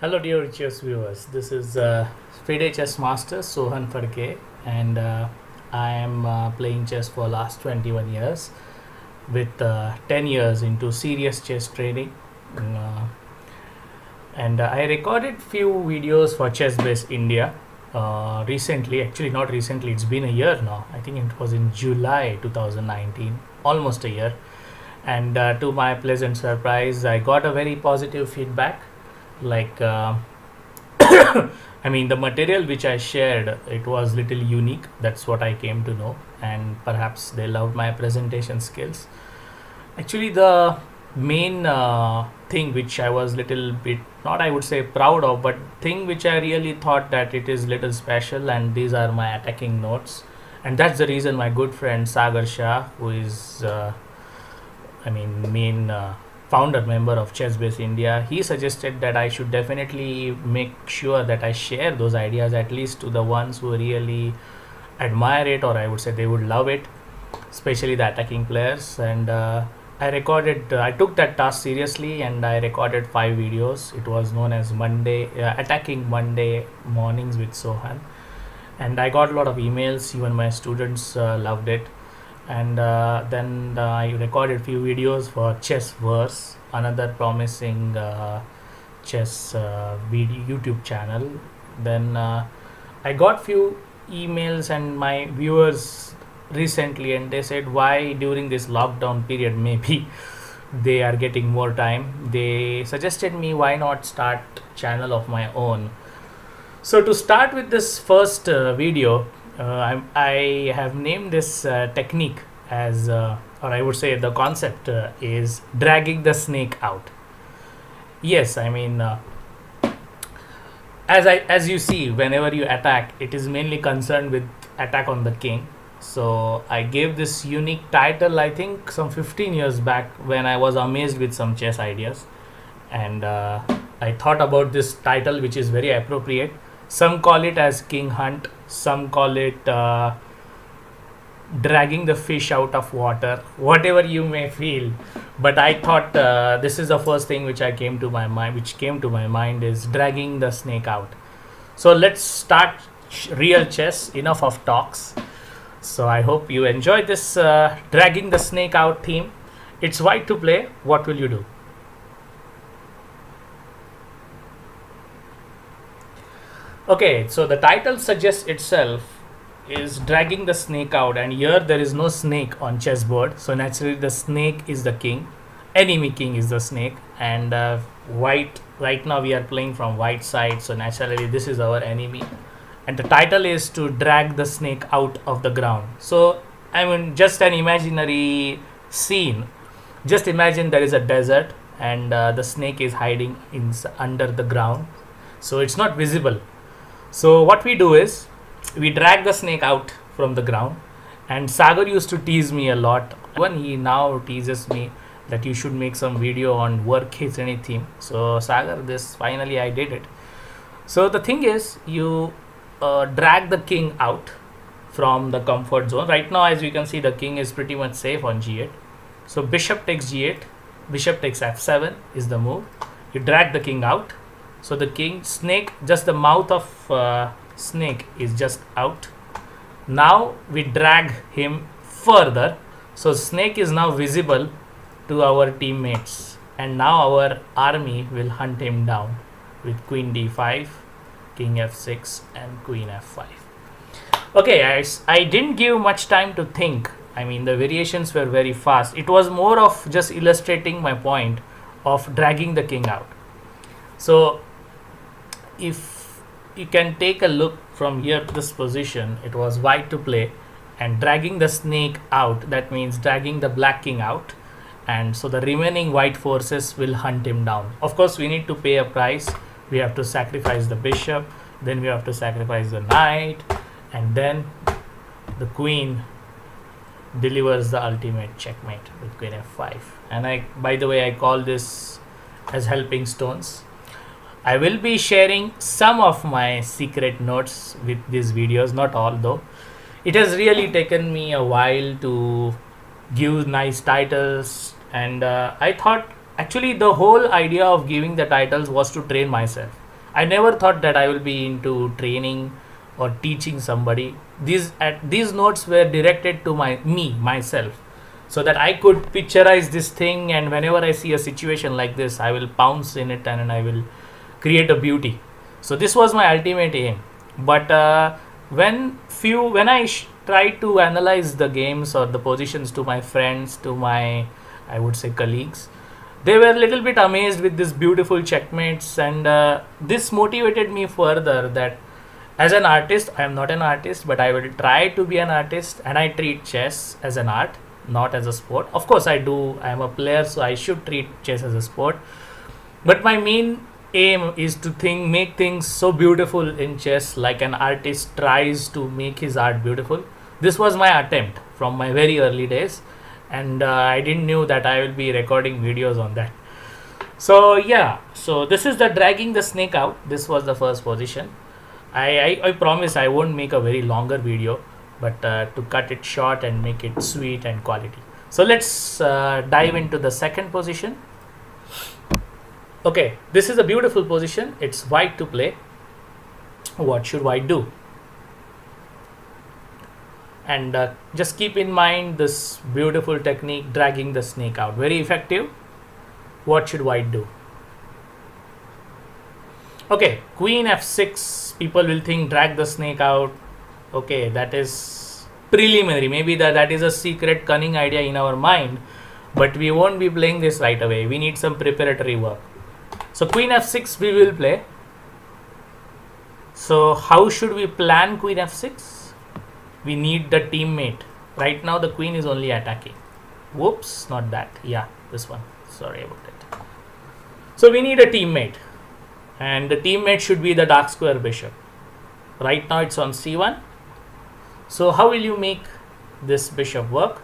Hello dear chess viewers, this is Fide chess master Sohan Phadke, and I am playing chess for last 21 years with 10 years into serious chess training. Uh, and I recorded few videos for Chessbase India recently. Actually not recently, it's been a year now. I think it was in July 2019, almost a year. And to my pleasant surprise, I got a very positive feedback. Like I mean, the material which I shared, it was little unique. That's what I came to know, and perhaps they loved my presentation skills. Actually, the main thing which I was little bit, not I would say proud of, but thing which I really thought that it is little special, and these are my attacking notes. And that's the reason my good friend Sagar Shah, who is main founder member of Chessbase India, he suggested that I should definitely make sure that I share those ideas at least to the ones who really admire it, or I would say they would love it, especially the attacking players. And I took that task seriously, and I recorded 5 videos. It was known as Attacking Monday Mornings with Sohan, and I got a lot of emails. Even my students loved it. And then I recorded few videos for Chessverse, another promising chess video YouTube channel. Then I got few emails and my viewers recently, and they said why during this lockdown period maybe they are getting more time. They suggested me why not start channel of my own. So to start with this first video, I have named this technique as, or I would say the concept is dragging the snake out. Yes, I mean, as you see, whenever you attack, it is mainly concerned with attack on the king. So I gave this unique title, I think some 15 years back, when I was amazed with some chess ideas, and I thought about this title, which is very appropriate. Some call it as King Hunt, some call it dragging the fish out of water, whatever you may feel. But I thought this is the first thing which came to my mind is dragging the snake out. So let's start real chess. Enough of talks. So I hope you enjoy this dragging the snake out theme. It's white to play. What will you do? Okay, so the title suggests itself is dragging the snake out, and here there is no snake on chessboard, so naturally the snake is the king, enemy king is the snake, and white, right now we are playing from white side, so naturally this is our enemy, and the title is to drag the snake out of the ground. So I mean, just an imaginary scene. Just imagine there is a desert, and the snake is hiding under the ground, so it's not visible. So what we do is we drag the snake out from the ground, and Sagar used to tease me a lot. When he now teases me that you should make some video on work his any theme. So Sagar, this finally I did it. So the thing is, you drag the king out from the comfort zone. Right now, as you can see, the king is pretty much safe on g8. So bishop takes g8, bishop takes f7 is the move. You drag the king out. So the king, snake, just the mouth of snake is just out. Now we drag him further. So snake is now visible to our teammates, and now our army will hunt him down with queen d5, king f6 and queen f5. Okay, I didn't give much time to think. I mean, the variations were very fast. It was more of just illustrating my point of dragging the king out. So if you can take a look from here to this position, it was white to play, and dragging the snake out, that means dragging the black king out, and so the remaining white forces will hunt him down. Of course, we need to pay a price. We have to sacrifice the bishop, then we have to sacrifice the knight, and then the queen delivers the ultimate checkmate with queen f5. And by the way, I call this as helping stones. I will be sharing some of my secret notes with these videos, not all though. It has really taken me a while to give nice titles, and I thought actually the whole idea of giving the titles was to train myself. I never thought that I will be into training or teaching somebody. These notes were directed to myself, so that I could picturize this thing, and whenever I see a situation like this, I will pounce in it and I will create a beauty. So this was my ultimate aim. But when I try to analyze the games or the positions to my friends, to my, I would say, colleagues, they were a little bit amazed with this beautiful checkmates, and this motivated me further that as an artist, I am not an artist, but I will try to be an artist, and I treat chess as an art, not as a sport. Of course I do, I am a player, so I should treat chess as a sport, but my main aim is to make things so beautiful in chess, like an artist tries to make his art beautiful. This was my attempt from my very early days, and I didn't knew that I will be recording videos on that. So yeah, so this is the dragging the snake out. This was the first position. I promise I won't make a very longer video, but to cut it short and make it sweet and quality. So let's dive into the second position. Okay, this is a beautiful position. It's white to play. What should white do? And just keep in mind this beautiful technique, dragging the snake out, very effective. What should white do? Okay, queen f6. People will think drag the snake out. Okay, that is preliminary. Maybe that is a secret cunning idea in our mind, but we won't be playing this right away. We need some preparatory work. So queen f6 we will play. So how should we plan queen f6? We need the teammate. Right now the queen is only attacking. Whoops, not that. Yeah, this one. Sorry about it. So we need a teammate, and the teammate should be the dark square bishop. Right now it's on c1. So how will you make this bishop work?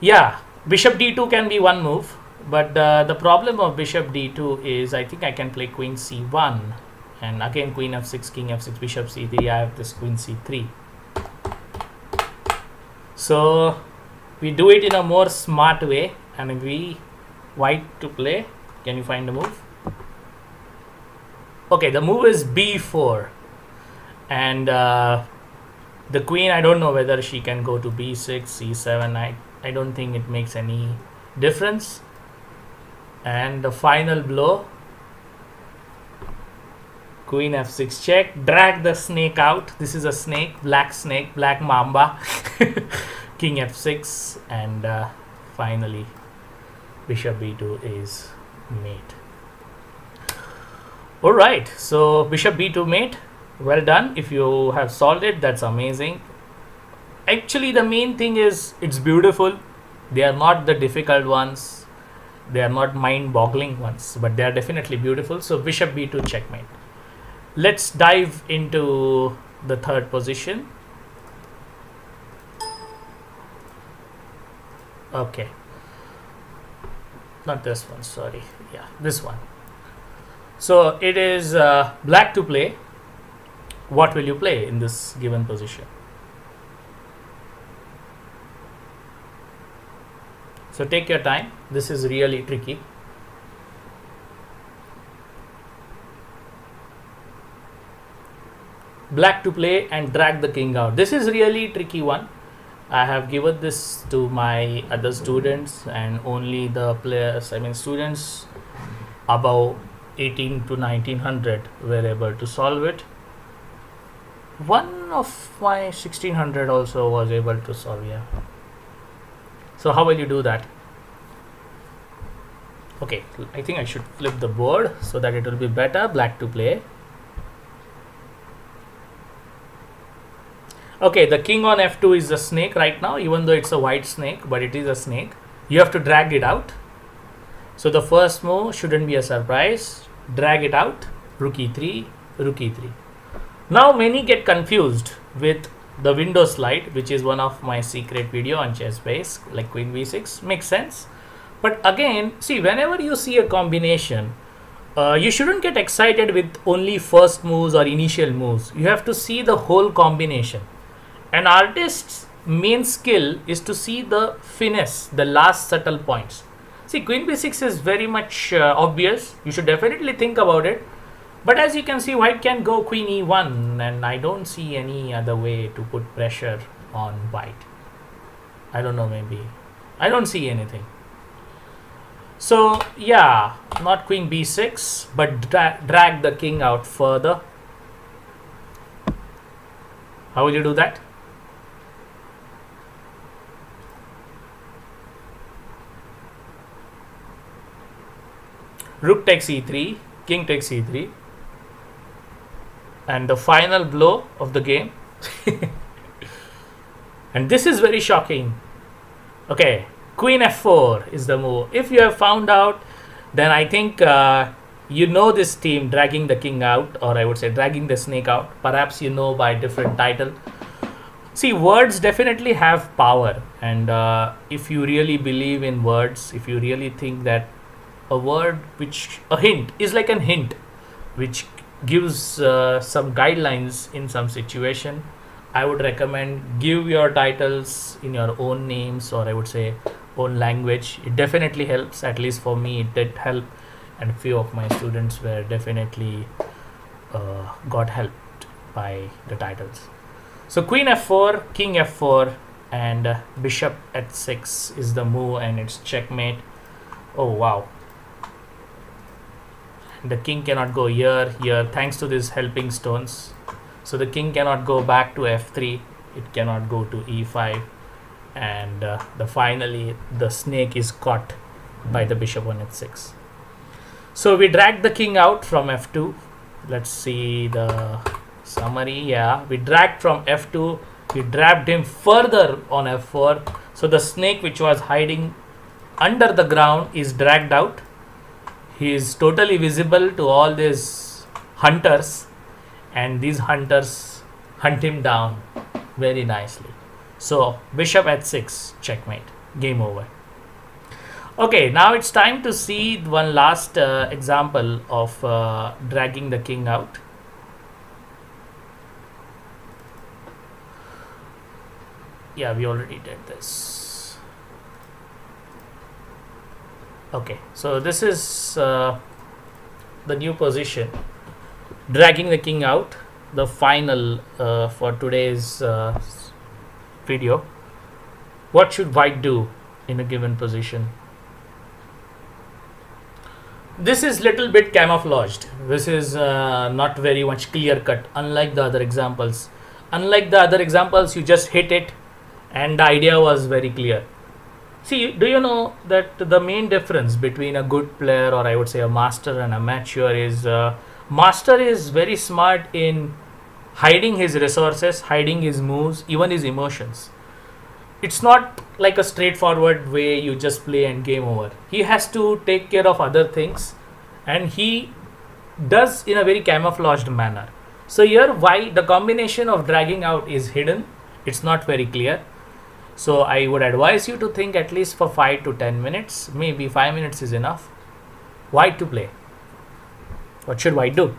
Yeah, bishop d2 can be one move, but the problem of bishop d2 is I think I can play queen c1, and again queen f6, king f6, bishop c3. I have this queen c3. So we do it in a more smart way, and we white to play. Can you find the move? Okay, the move is b4, and the queen, I don't know whether she can go to b6, c7. I don't think it makes any difference. And the final blow, queen f6 check, drag the snake out. This is a snake, black mamba. King f6, and finally bishop b2 is mate. All right, so bishop b2 mate, well done. If you have solved it, that's amazing. Actually, the main thing is it's beautiful. They are not the difficult ones, they are not mind-boggling ones, but they are definitely beautiful. So bishop b2 checkmate. Let's dive into the third position. Okay, not this one, sorry. Yeah, this one. So it is black to play. What will you play in this given position? So take your time. This is really tricky. Black to play and drag the king out. This is really tricky one. I have given this to my other students, and only the players, I mean students above 18 to 1900 were able to solve it. One of my 1600 also was able to solve. Yeah. So how will you do that? Okay, I think I should flip the board so that it will be better. Black to play. Okay, the king on f2 is a snake right now, even though it's a white snake, but it is a snake. You have to drag it out. So the first move shouldn't be a surprise. Drag it out. Rook e3, rook e3. Now many get confused with the window slide, which is one of my secret video on Chessbase, like queen v6. Makes sense. But again, see, whenever you see a combination, you shouldn't get excited with only first moves or initial moves. You have to see the whole combination. An artist's main skill is to see the finesse, the last subtle points. See, queen b6 is very much obvious. You should definitely think about it. But as you can see, white can go queen e1, and I don't see any other way to put pressure on white. I don't know, maybe. I don't see anything. So yeah, not queen b6, but drag the king out further. How will you do that? Rook takes e3, king takes e3, and the final blow of the game. And this is very shocking. Okay, queen f4 is the move. If you have found out, then I think you know this team dragging the king out, or I would say dragging the snake out. Perhaps you know by different title. See, words definitely have power, and if you really believe in words, if you really think that a word a hint is like a hint which gives some guidelines in some situation, I would recommend give your titles in your own names, or I would say own language. It definitely helps. At least for me it did help, and few of my students were definitely got helped by the titles. So queen f4, king f4, and bishop h6 is the move, and it's checkmate. Oh wow. The king cannot go here, thanks to these helping stones. So the king cannot go back to f3, it cannot go to e5, and finally the snake is caught by the bishop on h6. So we dragged the king out from f2. Let's see the summary. Yeah, we dragged from f2, we dragged him further on f4. So the snake which was hiding under the ground is dragged out. He is totally visible to all these hunters, and these hunters hunt him down very nicely. So bishop h6, checkmate, game over. Okay, now it's time to see one last example of dragging the king out. Yeah, we already did this. Okay, so this is the new position, dragging the king out, the final for today's video. What should white do in a given position? This is little bit camouflaged. This is not very much clear cut, unlike the other examples. Unlike the other examples, you just hit it and the idea was very clear. See, do you know that the main difference between a good player, or I would say a master, and a amateur is master is very smart in hiding his resources, hiding his moves, even his emotions. It's not like a straightforward way you just play and game over. He has to take care of other things, and he does in a very camouflaged manner. So here, why the combination of dragging out is hidden, it's not very clear. So I would advise you to think at least for 5 to 10 minutes. Maybe 5 minutes is enough. White to play. What should white do?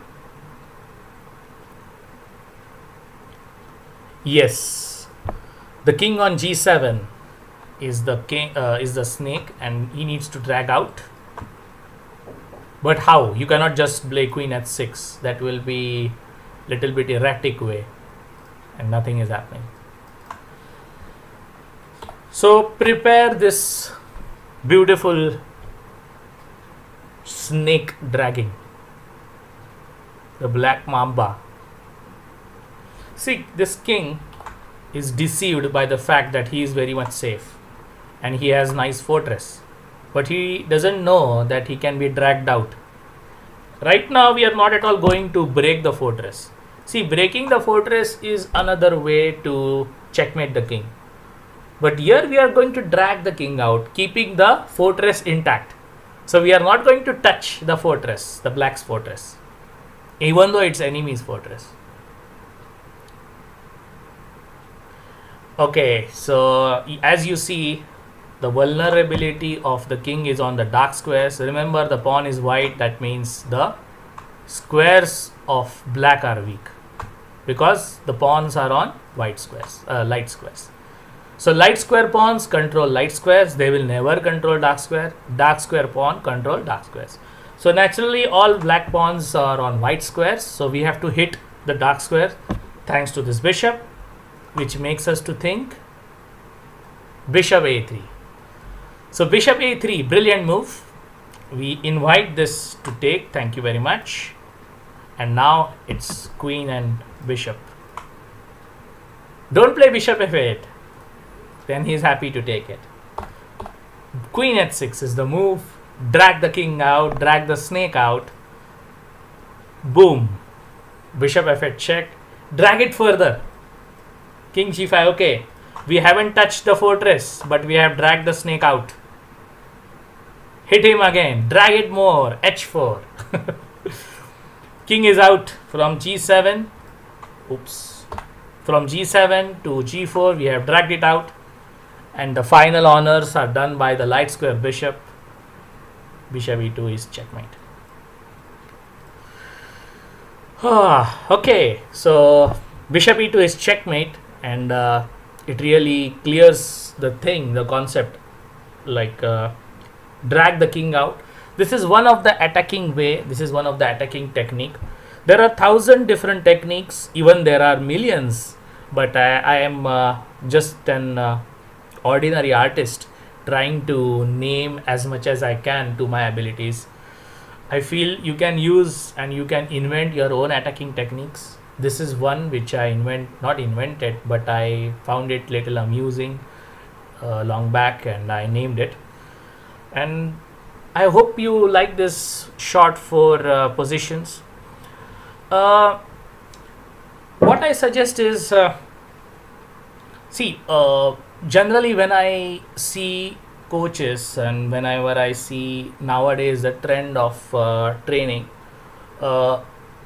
Yes, the king on g7 is the king, is the snake, and he needs to drag out. But how? You cannot just play queen h6. That will be little bit erratic way, and nothing is happening. So prepare this beautiful snake dragging, the black mamba. See, this king is deceived by the fact that he is very much safe and he has nice fortress, but he doesn't know that he can be dragged out. Right now we are not at all going to break the fortress. See, breaking the fortress is another way to checkmate the king. But here we are going to drag the king out, keeping the fortress intact. So we are not going to touch the fortress, the black's fortress, even though it's enemy's fortress. Okay, so as you see, the vulnerability of the king is on the dark squares. Remember, the pawn is white. That means the squares of black are weak because the pawns are on white squares, light squares. So light square pawns control light squares. They will never control dark square. Dark square pawn control dark squares. So naturally all black pawns are on white squares. So we have to hit the dark square thanks to this bishop, which makes us to think bishop a3. So bishop a3, brilliant move. We invite this to take. Thank you very much. And now it's queen and bishop. Don't play bishop f8. Then he's happy to take it. Queen h6 is the move. Drag the king out, drag the snake out. Boom. Bishop f8 check. Drag it further. King g5. Okay. We haven't touched the fortress, but we have dragged the snake out. Hit him again. Drag it more. h4. King is out from g7. Oops. From g7 to g4, we have dragged it out. And the final honors are done by the light square bishop. Bishop e2 is checkmate. Okay, so bishop e2 is checkmate, and it really clears the thing, the concept, like drag the king out. This is one of the attacking way. This is one of the attacking technique. There are 1,000 different techniques, even there are millions, but I am just an ordinary artist trying to name as much as I can to my abilities. I feel you can use and you can invent your own attacking techniques. This is one which I not invented, but I found it little amusing long back, and I named it. And I hope you like this short 4 positions. What I suggest is, generally when I see coaches and whenever I see nowadays the trend of training,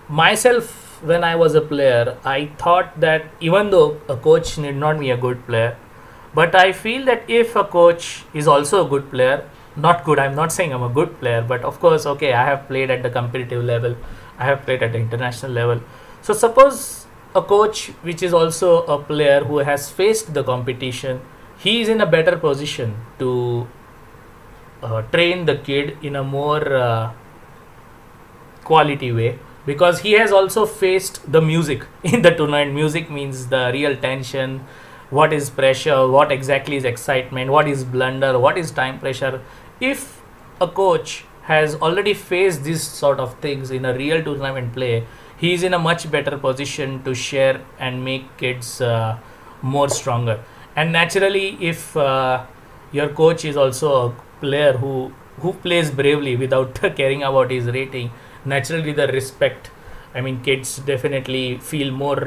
myself when I was a player, I thought that even though a coach need not be a good player, but I feel that if a coach is also a good player, not good, I'm not saying I'm a good player, but of course, okay, I have played at the competitive level, I have played at the international level. So suppose a coach which is also a player who has faced the competition, he is in a better position to train the kid in a more quality way, because he has also faced the music in the tournament. Music means the real tension, what is pressure, what exactly is excitement, what is blunder, what is time pressure. If a coach has already faced these sort of things in a real tournament play, he is in a much better position to share and make kids more stronger. And naturally, if your coach is also a player who plays bravely without caring about his rating, naturally the respect, I mean, kids definitely feel more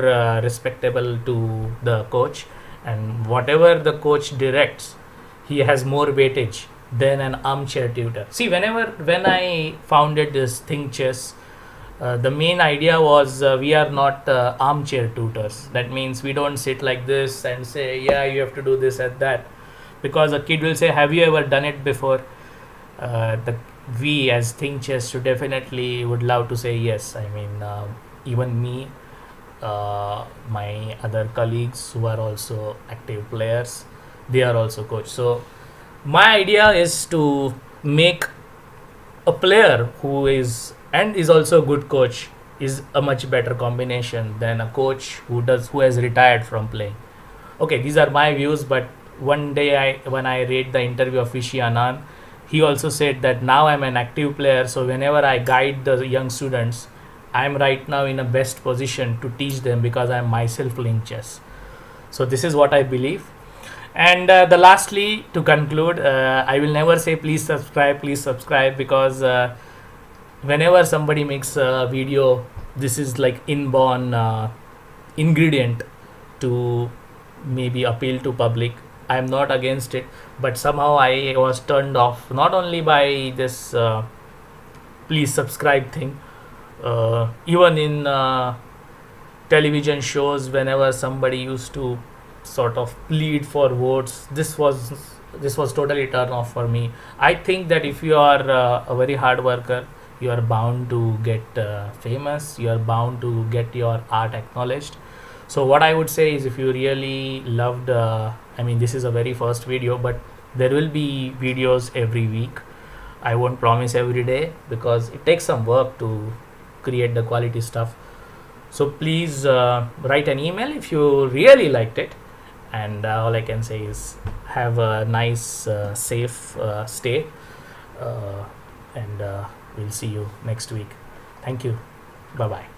respectable to the coach, and whatever the coach directs, he has more weightage than an armchair tutor. See, when I founded this Think Chess, the main idea was we are not armchair tutors. That means we don't sit like this and say, yeah, you have to do this and that, because a kid will say, have you ever done it before? We as Think Chess should definitely would love to say yes. I mean, even me, my other colleagues who are also active players, they are also coach. So my idea is to make a player who is and is also a good coach is a much better combination than a coach who has retired from playing. Okay, these are my views, but one day when I read the interview of Vishy Anand, he also said that now I'm an active player, so whenever I guide the young students, I'm right now in a best position to teach them because I'm myself playing chess. So this is what I believe. And the lastly, to conclude, I will never say please subscribe, because whenever somebody makes a video, this is like inborn ingredient to maybe appeal to public. I am not against it, but somehow I was turned off not only by this please subscribe thing, even in television shows, whenever somebody used to sort of plead for votes, this was totally turn off for me. I think that if you are a very hard worker, you are bound to get famous, you are bound to get your art acknowledged. So what I would say is, if you really loved, I mean, this is a very first video, but there will be videos every week. I won't promise every day because it takes some work to create the quality stuff. So please write an email if you really liked it, and all I can say is have a nice safe stay, and we'll see you next week. Thank you. Bye bye.